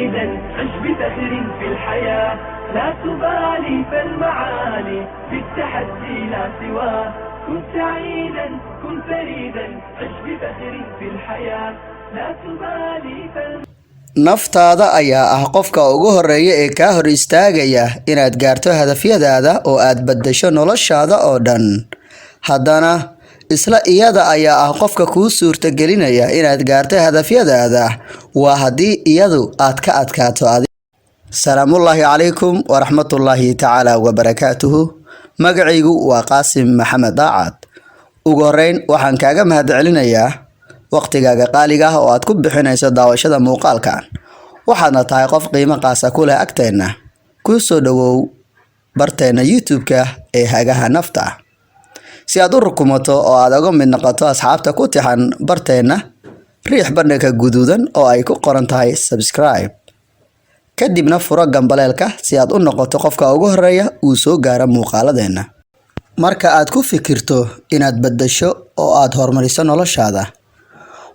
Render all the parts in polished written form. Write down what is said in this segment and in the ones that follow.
سعيدا عش بفخر في الحياة لا تبالي فالمعالي بالتحدي لا سواه كن سعيدا كن فريدا عش بفخر في الحياة لا تبالي naftaada ayaa ah qofka ugu horeeya ee ka hor istaagaya inaad gaarto hadafyadaada oo aad bedesho noloshaada oo dhan haddana isla iyada ayaa ah qofka kuu suurtagelinaya inaad gaarto hadafyadaada waa haddii iyadu aad ka adkaato salaamullaahi calaykum waraxmatullaahi tacaala wabarakaatuhu magacaygu waa qaasim maxamed daacad ugu horeyn waxaan kaaga mahadcelinayaa waqtigaaga qaaliga ah oo aad ku bixinayso daawashada muuqaalkan waxaadna tahay qof qiimo qaasa ku leh agteena ku soo dhawow barteena YouTube-ka ee hagaha nafta si aad u rukumato oo aad uga mid noqoto asxaabta ku tixan barteena riix bandhigga guduudan oo ay ku qoran tahay subscribe kadibna furo gambaleelka si aad u noqoto qofka ugu horeeya uu soo gaaro muuqaaladeena marka aad ku fikirto inaad bedesho oo aad horumariso noloshaada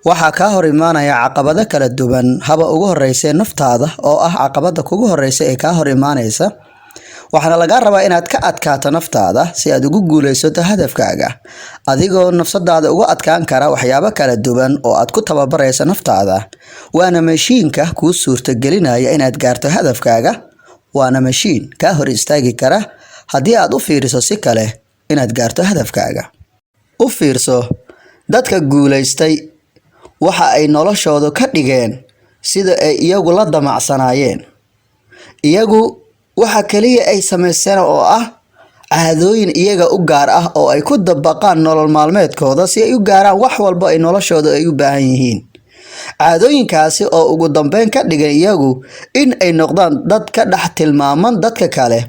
waxaa ka hor imaanaya caqabado kala duwan haba ugu horeysa naftaada oo ah caqabada kugu horeysa ee ka hor imaanaysa waxaana laga rabaa inaad ka adkaato naftaada si aad ugu guuleysato hadafkaaga adigoo nafsadaada uga adkaan kara waxyaabo kala duwan oo aad ku tababarayso naftaada waana mashiinka kuu suurtagelinaya inaad gaarto hadafkaaga waana mashiin ka hor istaagi kara haddii aad u fiiriso si kale inaad gaarto hadafkaaga u fiirso dadka guuleystay waxa ay noloshooda ka dhigeen sida ay iyagu la damacsanaayeen iyagu waxa kaliya ay sameysteen oo ah caadooyin iyaga u gaar ah oo ay ku dabaqaan nolol maalmeedkooda si ay u gaaraan wax walba ay noloshooda ay u baahan yihiin caadooyinkaasi oo ugu dambeyn ka dhigan iyagu in ay noqdaan dad ka dhex tilmaaman dadka kale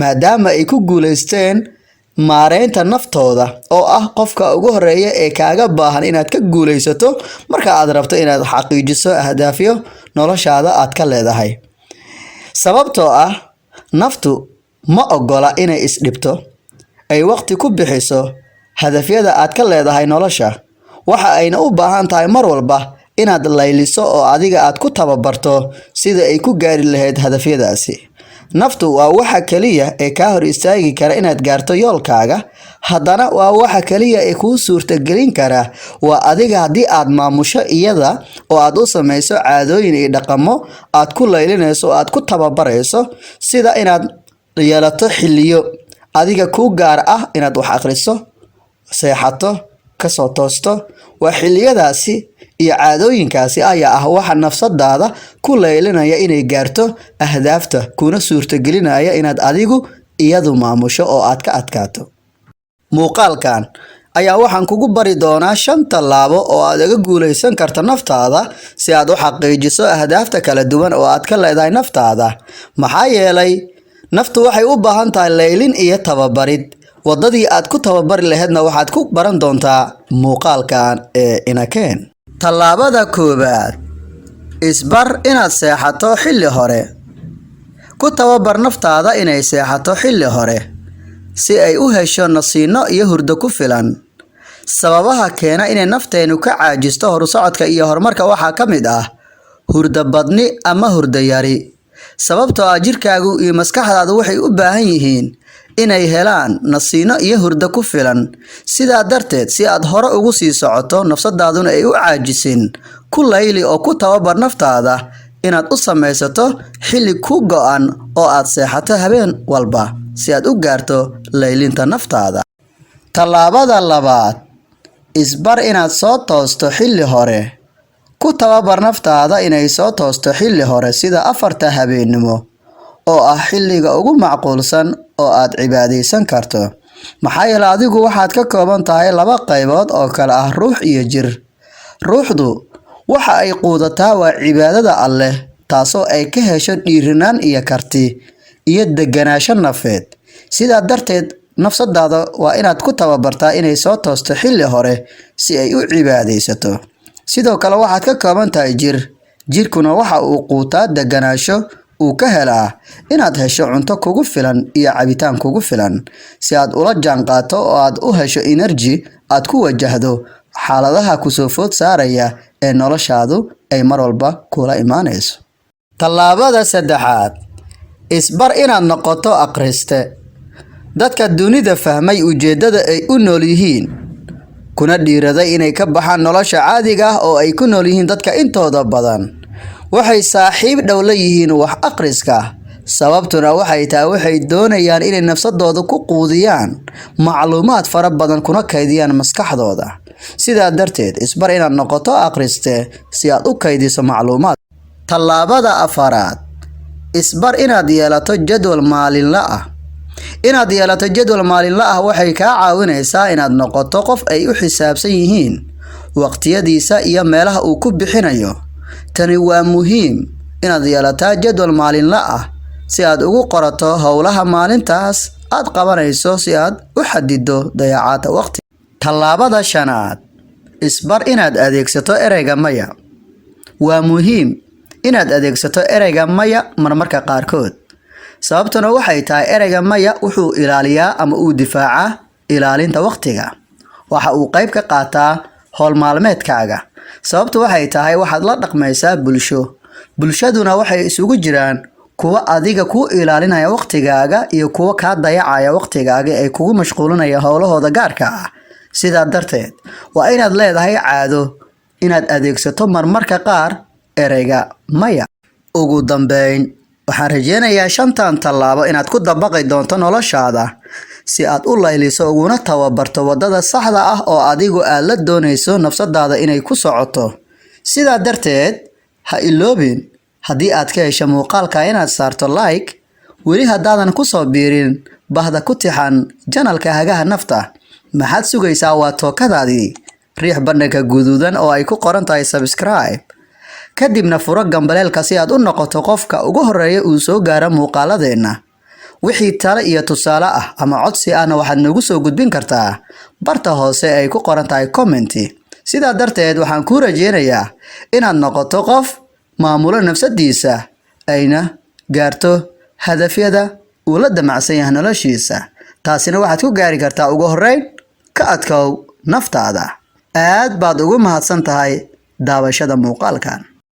maadaama ay ku guuleysteen maareynta naftooda oo ah qofka ugu horeeya ee kaaga baahan inaad ka guuleysato marka aad rabto inaad xaqiijiso ahdaafyo noloshaada aad ka leedahay sababtoo ah naftu ma ogola inay isdhibto ay waqti ku bixiso hadafyada aad ka leedahay nolosha waxa ayna u baahan tahay mar walba inaad layliso oo adiga aad ku tababarto sida ay ku gaari lahayd hadafyadaasi naftu waa waxa kaliya ee ka hor istaagi kara inaad gaarto yoolkaaga haddana waa waxa kaliya ee kuu suurtagelin kara waa adiga haddii aad maamusho iyada oo aad u samayso caadooyin iyo dhaqamo aad ku laylinayso oo aad ku tababarayso sida inaad yeelato xilliyo adiga ku gaar ah inaad wax akhriso seexato kasoo toosto waa xilliyadaasi iyo caadooyinkaasi ayaa ah waxa nafsadaada ku laylinaya inay gaarto ahdaafta kuna suurtagelinaya inaad adigu iyadu maamusho oo aad ka adkaato muuqaalkan ayaa waxaan kugu bari doonaa 5 tallaabo oo aad uga guuleysan karto naftaada si aad u xaqiijiso ahdaafta kala duwan oo aad ka leedahay naftaada maxaa yeelay naftu waxay u baahan tahay laylin iyo tababarid wadadii aad ku tababari lahaydna waxaad ku baran doontaa muuqaalkan ee inakeen tallaabada koobaad isbar inaad seexato xilli hore ku tababar naftaada inay seexato xilli hore si ay u hesho nasiino iyo hurdo ku filan sababaha keena inay nafteenu ka caajisto horusocodka iyo horumarka waxaa ka mid ah hurdo badni ama hurdo yari sababtoo ah jirkaagu iyo maskaxdaadu waxay u baahan yihiin inay helaan nasiino iyo hurdo ku filan sidaa darteed si aad hore ugu sii socoto nafsadaaduna ay u caajisin ku layli oo ku tababar naftaada inaad u samaysato xilli ku go'an oo aad seexato habeen walba si aad u gaarto laylinta naftaada tallaabada labaad isbar inaad soo toosto xilli hore ku tababar naftaada inay soo toosto xilli hore sida 4 habeenimo oo ah xilliga ugu macquulsan oo aad cibaadeysan karto maxaa yeelay adigu waxaad ka kooban tahay 2 qaybood oo kala ah ruux iyo jir ruuxdu waxa ay quudataa waa cibaadada Alle taasoo ay ka hesho dhiirinaan iyo karti iyo deganaansho nafeed sidaa darteed nafsadaada waa inaad ku tababartaa inay soo toosto xilli hore si ay u cibaadeysato sidoo kale waxaad ka kooban tahay jirkuna waxa uu quutaa deganaansho uu ka helaa inaad hesho cunto kugu filan iyo cabitaan kugu filan si aad ula jaanqaato oo aad u hesho energy aad ku wajahdo xaaladaha ku soo food saaraya ee noloshaadu ay mar walba kula imaanayso Tallaabada saddexaad, isbar inaad noqoto akhriste. Dadka dunida fahmay ujeedada ay u nool yihiin, kuna dhiiraday inay ka baxaan nolosha caadiga ah oo ay ku nool yihiin dadka intooda badan, waxay saaxiib dhow la yihiin wax akhriska. Sababtuna waxay tahay waxay doonayaan inay nafsadooda ku quudiyaan macluumaad fara badan kuna kaydiyaan maskaxdooda. Sidaa darteed, isbar inaad noqoto akhriste si aad u kaydiso macluumaad. Tallaabada afaraad, isbar inaad yeelato jadwal maalinle ah. Inaad yeelato jadwal maalinle ah waxay kaa caawinaysaa inaad noqoto qof ay u xisaabsan yihiin waqtiyadiisa iyo meelaha uu ku bixinayo. Tani waa muhiim inaad yeelataa jadwal maalinle ah si aad ugu qorato howlaha maalintaas aad qabanayso si aad u xadido dayacaadda waqti. Tallaabada shanaad, isbar inaad adeegsato ereyga maya. Waa muhiim inaad adeegsato ereyga maya marmarka qaarkood. Sababtuna waxay tahay ereyga maya wuxuu ilaaliyaa ama uu difaacaa ilaalinta waqtiga. Waxa uu qayb ka qaataa howl maalmeedkaaga. Sababtu waxay tahay waxaad la dhaqmaysaa bulsho. Bulshaduna waxay isugu jiraan kuwa adiga ku ilaalinaya waqtigaaga iyo kuwa ka dayacaya waqtigaaga ee kugu mashquulinaya howlahooda gaarka ah. Sidaa darteed, waa inaad leedahay caado inaad adeegsato marmarka qaar ereyga maya. Ugu dambeyn, waxaan rajeynayaa 5 tallaabo inaad ku dabaqi doonto noloshaada si aad u layliso uguna tababarto wadada saxda ah oo adigu aad la doonayso nafsadaada inay ku socoto. Sidaa darteed, ha iloobin haddii aad ka hesho muuqaalka inaad saarto like, weli haddaadan ku soo biirin bahda ku tixan janalka Hagaha Nafta. Maxaad sugaysaa? Waa tookadaadii. Riix bandhanka guduudan oo ay ku qoran tahay subscribe. Kadibna furo gambaleelka si aad u noqoto qofka ugu horeeya uu soo gaaro muuqaaladeena. Wixii talo iyo tusaale ah ama codsi ahna waxaad nagu soo gudbin kartaa barta hoose ay ku qoran tahay comment. Sidaa darteed, waxaan kuu rajeynayaa inaad noqoto qof maamulo nafsadiisa ayna gaarto hadafyada uu la damacsan yahay noloshiisa. Taasina waxaad ku gaari kartaa ugu horeyn ka adkow naftaada. Aad baad ugu mahadsan tahay daawashada muuqaalkan.